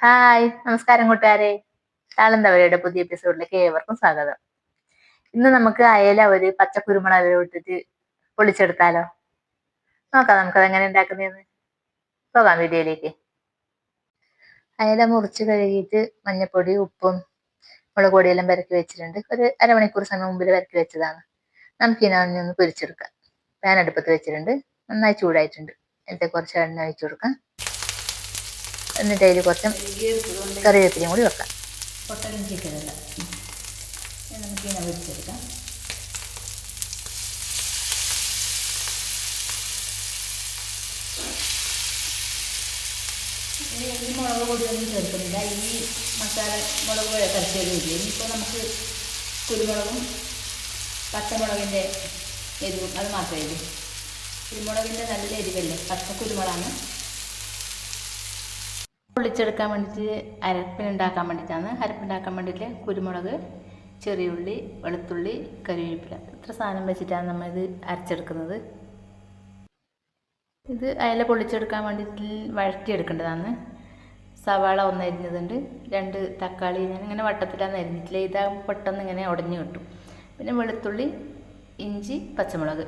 Hi നമസ്കാരം കൂട്ടുകാരെ. താളന്തവരയുടെ പുതിയ എപ്പിസോഡിലേക്ക് ഏവർക്കും സ്വാഗതം. ഇന്ന് നമുക്ക് അയല ഒരു പച്ചക്കുരുമുളക് ഇട്ടിട്ട് പൊളിച്ചെടുത്താലോ? നോക്കാം നമുക്കത് എങ്ങനെ ഉണ്ടാക്കുന്നതെന്ന്. പോകാം വീഡിയോയിലേക്ക്. അയല മുറിച്ച് കഴുകിയിട്ട് മഞ്ഞപ്പൊടി ഉപ്പും മുളക് പൊടിയെല്ലാം പെരക്കി വെച്ചിട്ടുണ്ട്. ഒരു അരമണിക്കൂർ സമയം മുമ്പിൽ പെരക്കി വെച്ചതാണ്. നമുക്കിനി ഒന്ന് പൊരിച്ചെടുക്കാം. പാൻ അടുപ്പത്ത് വെച്ചിട്ടുണ്ട്. നന്നായി ചൂടായിട്ടുണ്ട്. എന്നിട്ട് കുറച്ച് എണ്ണ ഒഴിച്ചു കൊടുക്കാം. എന്നിട്ട് അതിൽ കുറച്ച് കറിവേപ്പിലയും കൂടി വെക്കാം. പൊട്ടലും ചിക്കനല്ല നമുക്കിങ്ങനെ പൊരിച്ചെടുക്കാം. ഈ മുളക് പൊടിയൊന്നും ചേർക്കുന്നില്ല. ഈ മസാല മുളക് പൊടി കരച്ചത് ഇല്ല. ഇനിയിപ്പോൾ നമുക്ക് കുരുമുളകും പച്ചമുളകിൻ്റെ എരിവും അത് മാത്രമേ ഇല്ല. കുരുമുളകിൻ്റെ നല്ല എരിവല്ലേ, പച്ചക്കുരുമുളകാണ്. പൊളിച്ചെടുക്കാൻ വേണ്ടിയിട്ട് അരപ്പിനുണ്ടാക്കാൻ വേണ്ടിയിട്ടാണ്. അരപ്പുണ്ടാക്കാൻ വേണ്ടിയിട്ട് കുരുമുളക്, ചെറിയുള്ളി, വെളുത്തുള്ളി, കറിവേപ്പില ഇത്ര സാധനം വെച്ചിട്ടാണ് നമ്മളിത് അരച്ചെടുക്കുന്നത്. ഇത് അയല പൊളിച്ചെടുക്കാൻ വേണ്ടിയിട്ട് വഴറ്റിയെടുക്കേണ്ടതാണ്. സവാള ഒന്ന് അരിഞ്ഞതുണ്ട്, 2 തക്കാളി ഞാൻ ഇങ്ങനെ വട്ടത്തിലാണ് അരിഞ്ഞിട്ടില്ല. ഇതാകുമ്പോൾ പെട്ടെന്ന് ഇങ്ങനെ ഉടഞ്ഞു കിട്ടും. പിന്നെ വെളുത്തുള്ളി, ഇഞ്ചി, പച്ചമുളക്.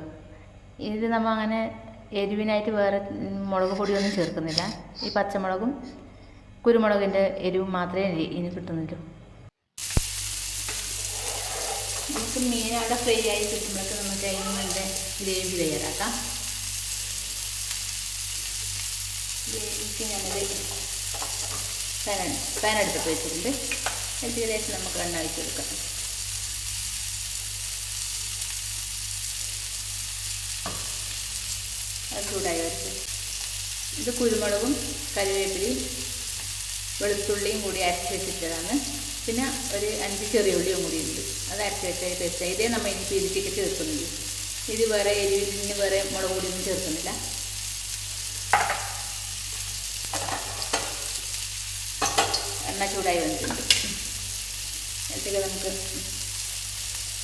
ഇത് നമ്മൾ അങ്ങനെ എരിവിനായിട്ട് വേറെ മുളക് പൊടിയൊന്നും ചേർക്കുന്നില്ല. ഈ പച്ചമുളകും കുരുമുളകിൻ്റെ എരിവും മാത്രമേ ഇനി കിട്ടുന്നുള്ളൂ. നമുക്ക് മീൻ അവിടെ ഫ്രൈ ആയി കിട്ടുമ്പോഴൊക്കെ നമുക്ക് അതിൻ്റെ ഗ്രേവി തയ്യാറാക്കാം. ഗ്രേവിക്ക് ഞാനത് പാൻ എടുത്തിട്ട് വെച്ചിട്ടുണ്ട്. എന്നിട്ട് ശേഷം നമുക്ക് എണ്ണ ഒഴിച്ച് കൊടുക്കാം. അത് ചൂടായി വെച്ച് ഇത് കുരുമുളകും കറിവേപ്പിലയും വെളുത്തുള്ളിയും കൂടി അരച്ച് വെച്ചിട്ടതാണ്. പിന്നെ ഒരു 5 ചെറിയ ഉള്ളിയും കൂടി ഉണ്ട്, അത് അരച്ച് വെച്ച പേസ്റ്റ്. ഇതേ നമ്മൾ ഇനിയിപ്പോൾ ഇതിലേക്ക് ചേർക്കുന്നുണ്ട്. ഇത് വേറെ എരിവിന് വേറെ മുളക് പൊടിയൊന്നും ചേർക്കുന്നില്ല. എണ്ണ ചൂടായി വന്നിട്ടുണ്ട്. എന്നിട്ട് നമുക്ക്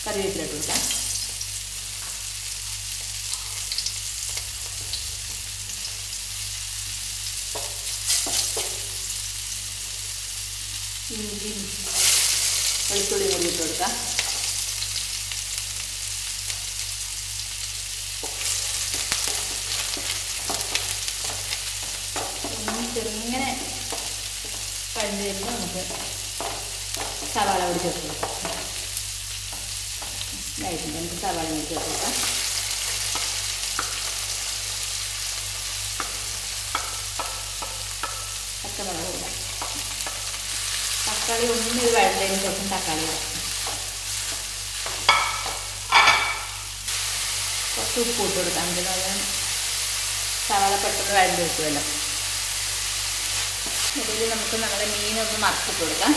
കറിവേപ്പില ഇട്ട് കൊടുക്കാം. ഇഞ്ചി വെളുത്തുള്ളി കൂടി ഇട്ട് കൊടുക്കാം. ചെറുങ്ങനെ കഴിഞ്ഞ് വരുമ്പോൾ നമുക്ക് സവാള കൂടി ചേർത്ത് കൊടുക്കാം. ഇതായിട്ടുണ്ട്. നമുക്ക് സവാള കൂടി ചേർത്ത് കൊടുക്കാം. പച്ചമുളക് കൂടാം. തക്കാളി ഒന്നും ഇത് വഴണ്ടതിന് ശേഷം തക്കാളി ഇടാം. കുറച്ച് ഉപ്പ് ഇട്ട് കൊടുക്കാം. എന്തെങ്കിലും സവാള പെട്ടെന്ന് വഴണ്ട് കിട്ടുമല്ലോ. ഇതിൽ നമുക്ക് നമ്മുടെ മീനൊന്ന് മറച്ചിട്ട് കൊടുക്കാം.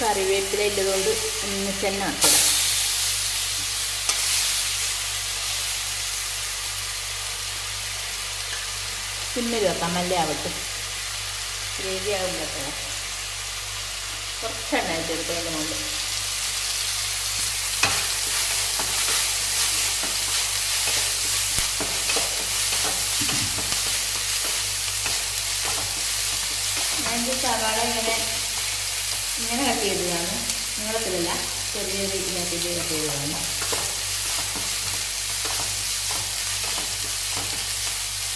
കറിവേപ്പില ഇല്ലതുകൊണ്ട് ഒന്നിച്ചെണ്ണ ആക്കിടാം. സിമ്മിൽ വെക്കാം, മല്ലി ആവട്ടെ. ഗ്രേവി ആകുമ്പോഴത്തേ കുറച്ചെണ്ണ വെച്ചെടുക്കാം. അതിൻ്റെ മുകളിൽ ഞാനിത് സവാള ഇങ്ങനെ കട്ട് ചെയ്തതാണ്. നീളത്തിലല്ല, ചെറിയ രീതിയിലാക്കിയിട്ട് കട്ട് ചെയ്തതാണ്.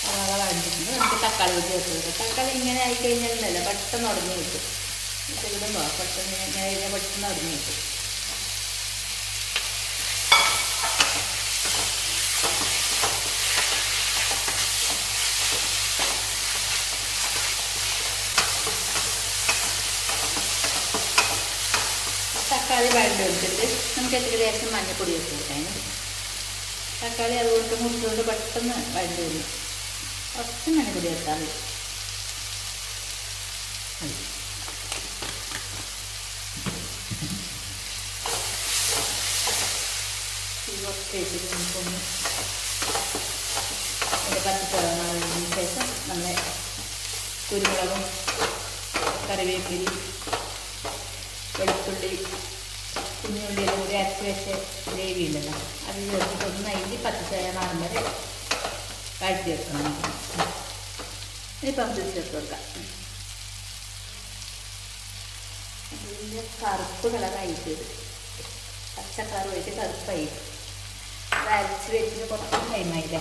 സവാള വഴണ്ടിട്ടുണ്ട്. നമുക്ക് തക്കാളി കൂടി ചേർത്ത് കൊടുക്കാം. തക്കാളി ഇങ്ങനെ ആയിക്കഴിഞ്ഞാലല്ല പെട്ടെന്ന് ഉടഞ്ഞു കിട്ടും. ഇടുമ്പോൾ പെട്ടെന്ന് ഇങ്ങനെ കഴിഞ്ഞാൽ പെട്ടെന്ന് ഉടഞ്ഞു കിട്ടും. തക്കാളി വഴണ്ട് വെച്ചിട്ട് നമുക്ക് ഏകദേശം മഞ്ഞപ്പൊടി വെച്ച് കൊടുക്കാൻ. തക്കാളി അതുകൊണ്ട് മുറിച്ചുകൊണ്ട് പെട്ടെന്ന് വഴണ്ട് വരും. കുറച്ച് മഞ്ഞപ്പൊടി വെച്ചാൽ മതി. കുറച്ച് വെച്ചിട്ട് നമുക്കൊന്ന് അതിൻ്റെ പച്ചച്ചോളത്തിന് ശേഷം നമ്മൾ കുരുമുളകും കറിവേപ്പിലയും വെളുത്തുള്ളി കുഞ്ഞുള്ളിയെല്ലാം കൂടി അരച്ച് വെച്ച ഗ്രേവി ഉണ്ടല്ലോ അത് ചേർത്തിട്ട് ഒന്ന് അതിൽ പച്ചച്ചായ മാറും വരെ വഴറ്റി വെക്കണം. ഇപ്പം ചേർത്ത് വെക്കാം. നല്ല കറുപ്പ് കളറായിട്ട് പച്ചക്കറുമായിട്ട് കറുപ്പായിട്ട് അത് അരച്ച് വെച്ചിട്ട് കുറച്ച് ടൈമായില്ലേ.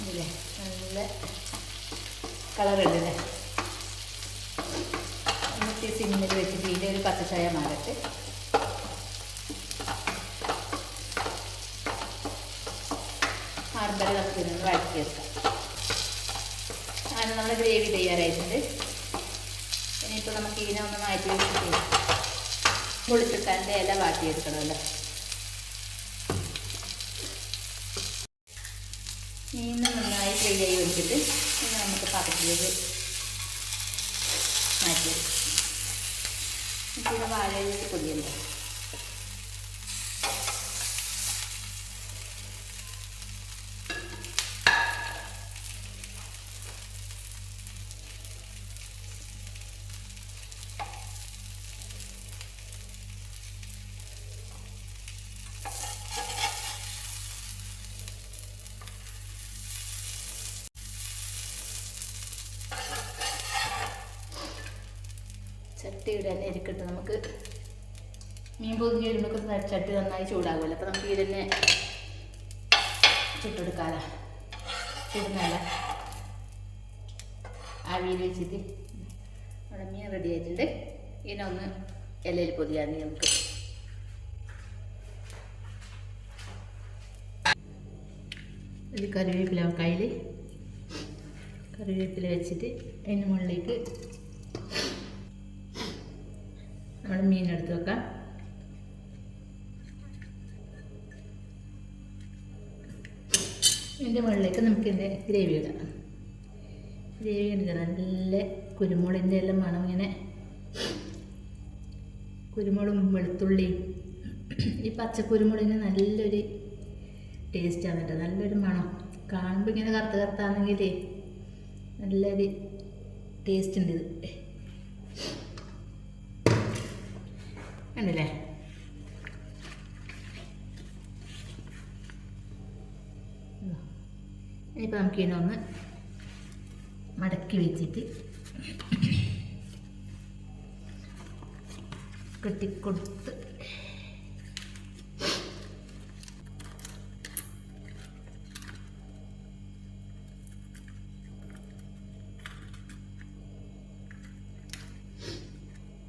ഇല്ലേ നല്ല കളറുണ്ടല്ലേ. എന്നിട്ട് സിമ്മിൽ വെച്ചിട്ട് ഇതിൻ്റെ ഒരു പച്ചച്ചായ മാറട്ടെ. മാറുമ്പോൾ നമുക്ക് നിന്ന് വഴറ്റി വെക്കാം. അങ്ങനെ നമ്മുടെ ഗ്രേവി തയ്യാറായിട്ടുണ്ട്. ഇനിയിപ്പോൾ നമുക്ക് ഇതിനെ ഒന്ന് മാറ്റി വെച്ചിട്ട് പൊളിച്ചിട്ടാൻ്റെ ഇല വാട്ടിയെടുക്കണമല്ലോ. മീൻ നന്നായി ഫ്രൈ ആയി വെച്ചിട്ട് ഇനി നമുക്ക് പാത്രത്തിലേക്ക് മാറ്റി വെക്കാം. പിന്നെ വാഴയിലേക്ക് പൊടിയല്ലോ. ചട്ടിയുടെ തന്നെ ഇരിക്കട്ടെ. നമുക്ക് മീൻ പൊതിഞ്ഞ് വരുമ്പോൾ ചട്ടി നന്നായി ചൂടാകുമല്ലോ. അപ്പോൾ നമുക്ക് ഇതിനെ ചുട്ടെടുക്കാമല്ലോ. ചുടുന്നല്ല ആവിയിൽ വെച്ചിട്ട് നമ്മുടെ മീൻ റെഡി ആയിട്ടുണ്ട്. ഇതിനെ ഒന്ന് ഇലയിൽ പൊതിയാതെ നമുക്ക് ഒരു കറിവേപ്പില കയ്യിൽ കറിവേപ്പില വെച്ചിട്ട് അതിന് മുകളിലേക്ക് നമ്മൾ മീനെടുത്ത് വെക്കാം. ഇതിൻ്റെ മുകളിലേക്ക് നമുക്ക് ഇതിൻ്റെ ഗ്രേവി ഇടാം. ഗ്രേവി എടുക്കുക. നല്ല കുരുമുളകിൻ്റെ എല്ലാം മണം ഇങ്ങനെ കുരുമുളകും വെളുത്തുള്ളിയും ഈ പച്ചക്കുരുമുളകിന് നല്ലൊരു ടേസ്റ്റാണ് കേട്ടോ. നല്ലൊരു മണം. കാണുമ്പോൾ ഇങ്ങനെ കറുത്ത കറുത്താണെങ്കിൽ നല്ലൊരു ടേസ്റ്റ് ഉണ്ട് ഇത്. കണ്ടില്ലേ? ഇനിയിപ്പോൾ നമുക്ക് ഇതിനൊന്ന് മടക്കി വെച്ചിട്ട് കെട്ടിക്കൊടുത്ത്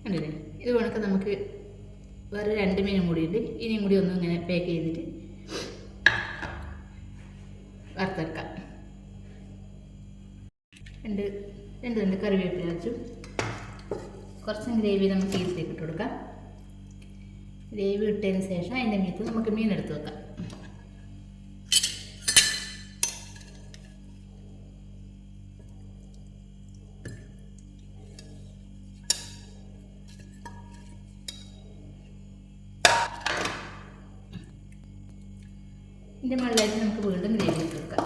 കണ്ടില്ലേ? ഇത് കണക്ക് നമുക്ക് വേറെ 2 മീനും കൂടി ഉണ്ട്. ഇനിയും കൂടി ഒന്നും ഇങ്ങനെ പാക്ക് ചെയ്തിട്ട് വറുത്തെടുക്കാം. രണ്ട് കറിവേപ്പില വെച്ചു. കുറച്ച് ഗ്രേവി നമുക്ക് ഇതിലേക്ക് ഇട്ട് കൊടുക്കാം. ഗ്രേവി ഇട്ടതിന് ശേഷം അതിൻ്റെ മീത്ത് നമുക്ക് മീൻ എടുത്ത് വെക്കാം. ഇതിൻ്റെ മുകളിലായിട്ട് നമുക്ക് വീണ്ടും ഗ്രേവി ഇട്ട് കൊടുക്കാം.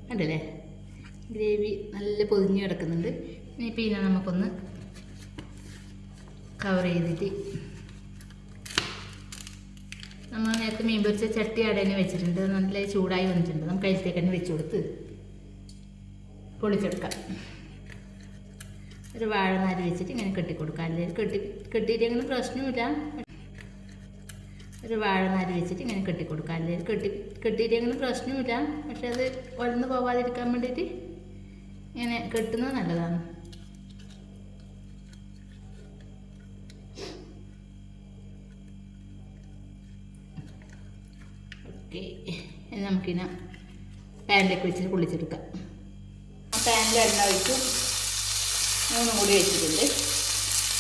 കണ്ടില്ലേ? ഗ്രേവി നല്ല പൊതിഞ്ഞ് കിടക്കുന്നുണ്ട്. ഇനിയിപ്പോൾ ഇതിനെ നമുക്കൊന്ന് കവർ ചെയ്തിട്ട് നമ്മൾ നേരത്തെ മീൻ പൊരിച്ച ചട്ടി അവിടെ തന്നെ വെച്ചിട്ടുണ്ട്. നല്ല ചൂടായി വന്നിട്ടുണ്ട്. നമുക്ക് അതിലേക്ക് തന്നെ വെച്ച് കൊടുത്ത് പൊളിച്ചെടുക്കാം. ഒരു വാഴനാര് വെച്ചിട്ട് ഇങ്ങനെ കെട്ടിക്കൊടുക്കാം. അല്ലെങ്കിൽ കെട്ടിയിട്ടെങ്കിലും പ്രശ്നമില്ല. ഒരു വാഴനാര് വെച്ചിട്ട് ഇങ്ങനെ കെട്ടിക്കൊടുക്കാം. അല്ലെങ്കിൽ കെട്ടിയിട്ടെങ്കിലും പ്രശ്നമില്ല. പക്ഷെ അത് വളർന്ന് പോവാതിരിക്കാൻ വേണ്ടിയിട്ട് ഇങ്ങനെ കെട്ടുന്നത് നല്ലതാണ്. ഓക്കെ, നമുക്കിങ്ങനെ പാനിലേക്ക് വെച്ചിട്ട് പൊള്ളിച്ചെടുക്കാം. ആ പാനിൽ എണ്ണ ഒഴിച്ച് 3 കൂടി വെച്ചിട്ടുണ്ട്.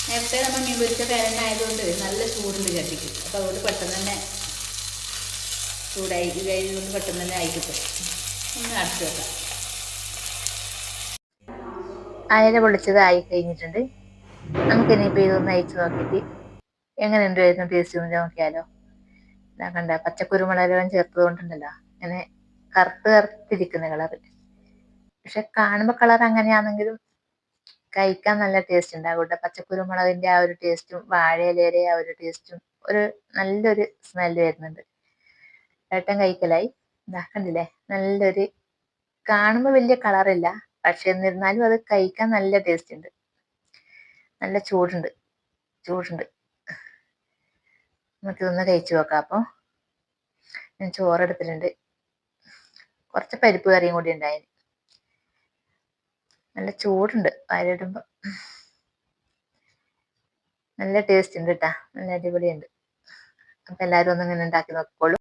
നേരത്തെ നമ്മൾ മീൻ പൊരിച്ച പേരണ്ണ ആയതുകൊണ്ട് നല്ല ചൂടുണ്ട് ചട്ടിക്ക്. അപ്പോൾ അതുകൊണ്ട് പെട്ടെന്ന് തന്നെ ചൂടായി ഇതായതുകൊണ്ട് പെട്ടെന്ന് തന്നെ ആയി കിട്ടും. ഒന്ന് അടച്ചു വെക്കാം. അയല പൊളിച്ചത് ആയി കഴിഞ്ഞിട്ടുണ്ട്. നമുക്കിനിയിപ്പോൾ ഇതൊന്ന് അയച്ചു നോക്കിയിട്ട് എങ്ങനെയുണ്ട് വരുന്ന ടേസ്റ്റ് ഒന്ന് നോക്കിയാലോ. ഇതാ കണ്ട പച്ചക്കുരുമുളകെല്ലാം ചേർത്തത് കൊണ്ടുണ്ടല്ലോ ഇങ്ങനെ കറുത്തിരിക്കുന്ന കളറ്. പക്ഷെ കാണുമ്പോൾ കളർ അങ്ങനെയാണെങ്കിലും കഴിക്കാൻ നല്ല ടേസ്റ്റ് ഉണ്ടാകും കേട്ടോ. പച്ചക്കുരുമുളകിന്റെ ആ ഒരു ടേസ്റ്റും വാഴയിലയുടെ ആ ഒരു ടേസ്റ്റും ഒരു നല്ലൊരു സ്മെല്ല് വരുന്നുണ്ട്. ഏട്ടൻ കഴിക്കലായി. ഇതാ കണ്ടില്ലേ, നല്ലൊരു കാണുമ്പോൾ വലിയ കളറില്ല, പക്ഷെ എന്നിരുന്നാലും അത് കഴിക്കാൻ നല്ല ടേസ്റ്റ് ഉണ്ട്. നല്ല ചൂടുണ്ട്. നമുക്കിതൊന്ന് കഴിച്ചു നോക്കാം. അപ്പോൾ ഞാൻ ചോറെടുത്തിട്ടുണ്ട്. കുറച്ച് പരിപ്പ് കറിയും കൂടി ഉണ്ടായി. നല്ല ചൂടുണ്ട്. വായിലിടുമ്പോൾ നല്ല ടേസ്റ്റ് ഉണ്ട് കേട്ടാ. നല്ല അടിപൊളിയുണ്ട്. അപ്പം എല്ലാവരും ഒന്ന് ഇങ്ങനെ ഉണ്ടാക്കി നോക്കിക്കോളൂ.